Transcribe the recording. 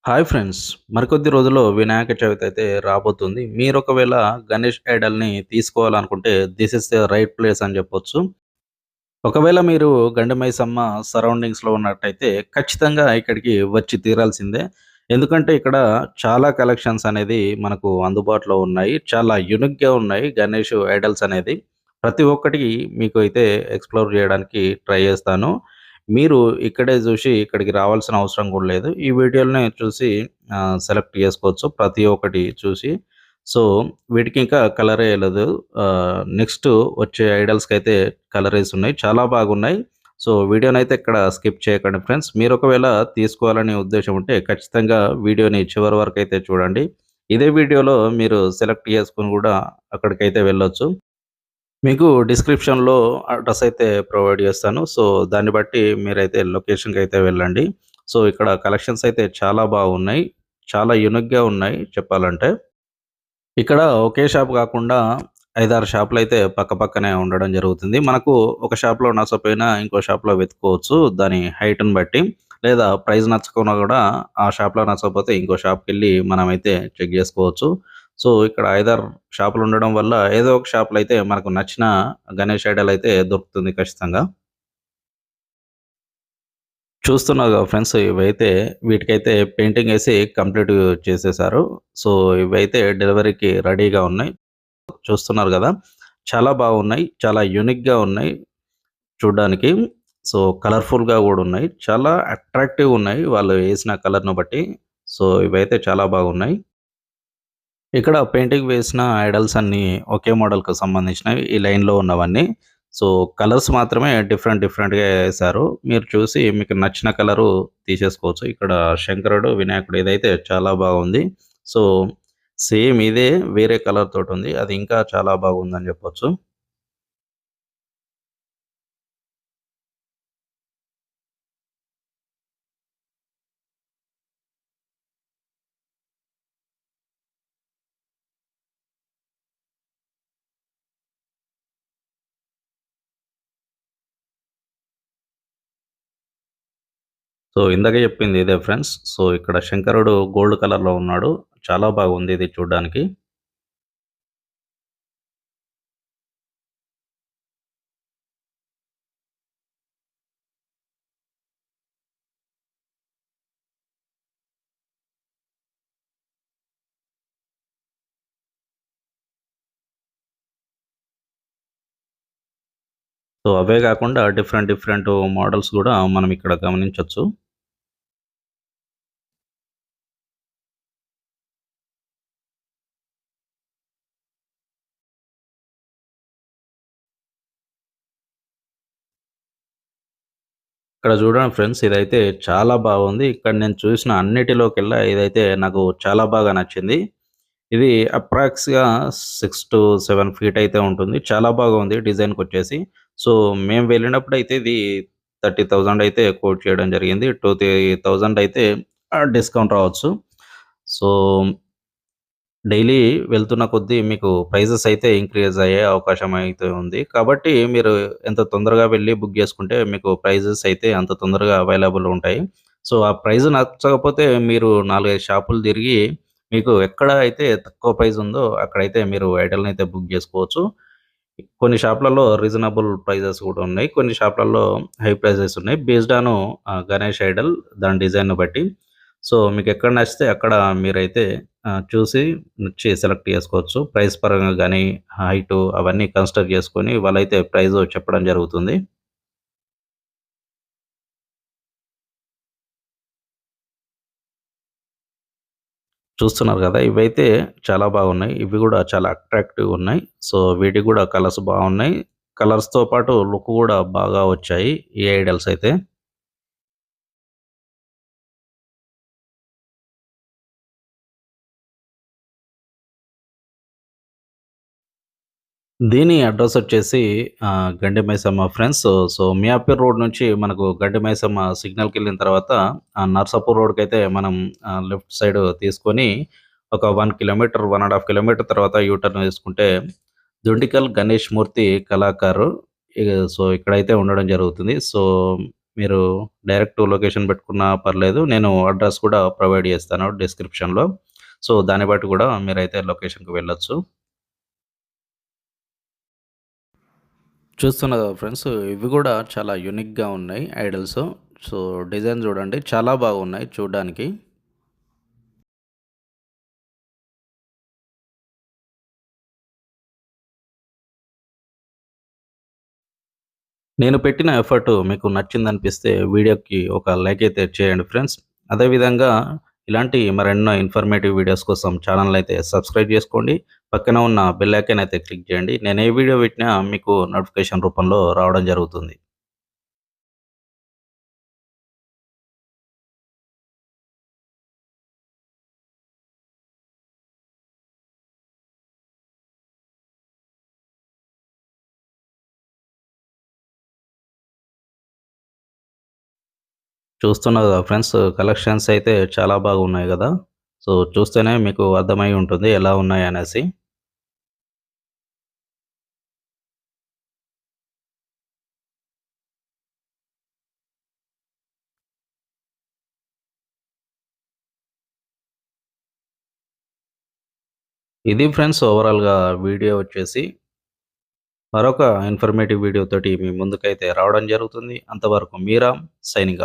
Hi friends! మరికొద్ది రోజుల్లో వినాయక చవితి అయితే రాబోతుంది. మీరొకవేళ గణేష్ ఐడల్‌ని తీసుకోవాలనుకుంటే this is the right place అని చెప్పొచ్చు. ఒకవేళ మీరు గండిమైసమ్మ సరౌండింగ్స్‌లో ఉన్నట్టయితే ఖచ్చితంగా ఇక్కడికి వచ్చి తీరాల్సిందే. ఎందుకంటే ఇక్కడ చాలా కలెక్షన్స్ అనేది మనకు అందుబాటులో ఉన్నాయి. చాలా యూనిక్‌గా ఉన్నాయి గణేష్ ఐడల్స్ అనేది. ప్రతి ఒక్కటి మీకు అయితే ఎక్స్‌ప్లోర్ చేయడానికి ట్రై చేస్తాను. మీరు ఇక్కడే చూసి ఇక్కడికి రావాల్సిన అవసరం కూడా లేదు. ఈ వీడియోలనే చూసి సెలెక్ట్ చేసుకోవచ్చు ప్రతి ఒక్కటి చూసి. సో, వీటికి ఇంకా కలర్ ఎయలేదు. నెక్స్ట్ వచ్చే ఐడల్స్‌కైతే కలరేసి ఉన్నాయి. చాలా బాగున్నాయి. సో, వీడియోనైతే ఇక్కడ స్కిప్ చేయకండి ఫ్రెండ్స్. మీరొకవేళ తీసుకోవాలనే ఉద్దేశ్యం ఉంటే ఖచ్చితంగా వీడియోని చివరి వరకైతే చూడండి. ఇదే వీడియోలో మీరు సెలెక్ట్ చేసుకొని గూడా అక్కడికైతే వెళ్ళొచ్చు. మీకు డిస్క్రిప్షన్‌లో అడ్రెస్ అయితే ప్రొవైడ్ చేస్తాను. సో, దాన్ని బట్టి మీరైతే లొకేషన్‌కైతే వెళ్ళండి. సో, ఇక్కడ కలెక్షన్స్ అయితే చాలా బాగున్నాయి. చాలా యూనిక్‌గా ఉన్నాయి చెప్పాలంటే. ఇక్కడ ఒకే షాప్ కాకుండా 5, 6 షాపులైతే పక్కపక్కనే ఉండడం జరుగుతుంది. మనకు ఒక షాప్‌లో నచ్చకపోయినా ఇంకో షాప్‌లో వెతుక్కోవచ్చు. దాని హైట్‌ని బట్టి. లేదా ప్రైస్ నచ్చకున్నా గూడా ఆ షాప్‌లో నచ్చకపోతే ఇంకో షాప్‌కెళ్ళి మనమైతే చెక్ జేసుకోవచ్చు. సో, ఇక్కడ 5, 6 షాపులుండడం వల్ల ఏదో ఒక షాప్‌లో అయితే మనకు నచ్చిన గణేష్ ఐడల్ అయితే దొరుకుతుంది ఖచ్చితంగా. చూస్తున్నారు గదా ఫ్రెండ్స్, ఇవైతే వీటికైతే పెయింటింగేసి కంప్లీట్ చేసేశారు. సో, ఇవైతే డెలివరీకి రెడీగా ఉన్నాయి. చూస్తున్నారు గదా! చాలా బాగున్నాయి. చాలా యూనిక్‌గా ఉన్నాయి చూడ్డానికి. సో, కలర్‌ఫుల్‌గా గూడా ఉన్నాయి. చాలా అట్రాక్టివ్‌గా ఉన్నాయి వాళ్ళు ఏసిన కలర్‌ని బట్టి. సో, ఇవైతే చాలా బాగున్నాయి. ఇక్కడ పెయింటింగ్ వేసిన ఐడల్స్ అన్నీ ఒకే మోడల్‌కి సంబంధించినవి. ఈ లైన్‌లో ఉన్నవన్నీ. సో, కలర్స్ మాత్రమే డిఫరెంట్ డిఫరెంట్‌గా ఏశారు. మీరు చూసి మీకు నచ్చిన కలరు తీసేసుకోవచ్చు. ఇక్కడ శంకరుడు, వినాయకుడు ఇదైతే చాలా బాగుంది. సో, సేమ్ ఇదే వేరే కలర్ తోటుంది. అది ఇంకా చాలా బాగుందని జెప్పొచ్చు. సో, ఇందాక జెప్పింది ఇదే ఫ్రెండ్స్. సో, ఇక్కడ శంకరుడు గోల్డ్ కలర్‌లో ఉన్నాడు. చాలా బాగుంది ఇది చూడ్డానికి. సో, అవే గాకుండా డిఫరెంట్ డిఫరెంట్ మోడల్స్ గూడా మనం ఇక్కడ గమనించొచ్చు. ఇక్కడ చూడండి ఫ్రెండ్స్, ఇదైతే చాలా బాగుంది. ఇక్కడ నేను చూసిన అన్నిటిలోకెల్లా ఇదైతే నాకు చాలా బాగా నచ్చింది. ఇది అప్రాక్స్‌గా 6-7 ఫీట్ అయితే ఉంటుంది. చాలా బాగుంది డిజైన్‌కొచ్చేసి. సో, మేము వెళ్ళినప్పుడైతే ఇది 30,000 అయితే కోట్ చేయడం జరిగింది. 20,000 అయితే డిస్కౌంట్ రావచ్చు. సో, డైలీ వెళ్తున్న కొద్దీ మీకు ప్రైజెస్ అయితే ఇంక్రీజ్ అయ్యే అవకాశం అయితే ఉంది. కాబట్టి మీరు ఎంత తొందరగా వెళ్లి బుక్ చేసుకుంటే మీకు ప్రైజెస్ అయితే అంత తొందరగా అవైలబుల్ ఉంటాయి. సో, ఆ ప్రైస్ నచ్చకపోతే మీరు 4, 5 షాపులు తిరిగి మీకు ఎక్కడ అయితే తక్కువ ప్రైస్ ఉందో అక్కడైతే మీరు ఐటెల్‌ని అయితే బుక్ చేసుకోవచ్చు. కొన్ని షాపులలో రీజనబుల్ ప్రైజెస్ కూడా ఉన్నాయి. కొన్ని షాపులలో హై ప్రైజెస్ ఉన్నాయి. బేస్డ్ ఆన్ గణేష్ ఐడల్ దాని డిజైన్‌ని బట్టి. సో, మీకెక్కడ నచ్చితే అక్కడ మీరైతే చూసి సెలెక్ట్ చేసుకోవచ్చు. ప్రైస్ పరంగా గానీ, హైటు అవన్నీ కన్సిడర్ చేసుకొని వాళ్ళైతే ప్రైస్ చెప్పడం జరుగుతుంది. చూస్తున్నారు గదా! ఇవైతే చాలా బాగున్నాయి. ఇవి గూడా చాలా అట్రాక్టివ్‌గా ఉన్నాయి. సో, వీటికి గూడా కలర్స్ బాగున్నాయి. కలర్స్‌తో పాటు లుక్ గూడా బాగా వచ్చాయి ఈ ఐడల్స్ అయితే. దీని అడ్రెసొచ్చేసి గండి Maisamma friends. So, Miyapur road నుంచి మనకు గండి మైసమ్మ సిగ్నల్‌కెళ్ళిన తర్వాత నర్సాపూర్ రోడ్‌కైతే మనం లెఫ్ట్ సైడ్ తీసుకొని ఒక 1 కిలోమీటర్, 1 ½ కిలోమీటర్ తర్వాత యూ టర్న్ వేసుకుంటే దుండికల్ గణేష్ మూర్తి కళాకారు. ఇగ సో, ఇక్కడైతే ఉండడం జరుగుతుంది. సో, మీరు డైరెక్ట్ లొకేషన్ పెట్టుకున్నా పర్లేదు. నేను అడ్రెస్ కూడా ప్రొవైడ్ చేస్తాను డిస్క్రిప్షన్‌లో. సో, దాన్ని బట్టి కూడా మీరైతే లొకేషన్‌కి వెళ్ళొచ్చు. చూస్తున్నారు కదా ఫ్రెండ్స్, ఇవి కూడా చాలా యూనిక్‌గా ఉన్నాయి ఐడల్స్. సో, డిజైన్ చూడండి చాలా బాగున్నాయి చూడ్డానికి. నేను పెట్టిన ఎఫర్ట్ మీకు నచ్చిందనిపిస్తే వీడియోకి ఒక లైక్ అయితే చేయండి ఫ్రెండ్స్. అదేవిధంగా ఇలాంటి మరెన్నో ఇన్ఫర్మేటివ్ వీడియోస్ కోసం ఛానెల్‌ని అయితే సబ్స్క్రైబ్ చేసుకోండి. పక్కన ఉన్న బెల్ ఐకాన్ అయితే క్లిక్ చేయండి. నేను ఏ వీడియో పెట్టినా మీకు నోటిఫికేషన్ రూపంలో రావడం జరుగుతుంది. చూస్తున్నారు కదా ఫ్రెండ్స్, కలెక్షన్స్ అయితే చాలా బాగున్నాయి గదా! సో, చూస్తేనే మీకు అర్థమై ఉంటుంది ఎలా ఉన్నాయనేసి. ఇది ఫ్రెండ్స్ ఓవరాల్‌గా వీడియో వచ్చేసి. మరొక ఇన్ఫర్మేటివ్ వీడియో తోటి మీ ముందుకైతే రావడం జరుగుతుంది. అంతవరకు మీరామ్ సైనింగ్ ఆఫ్.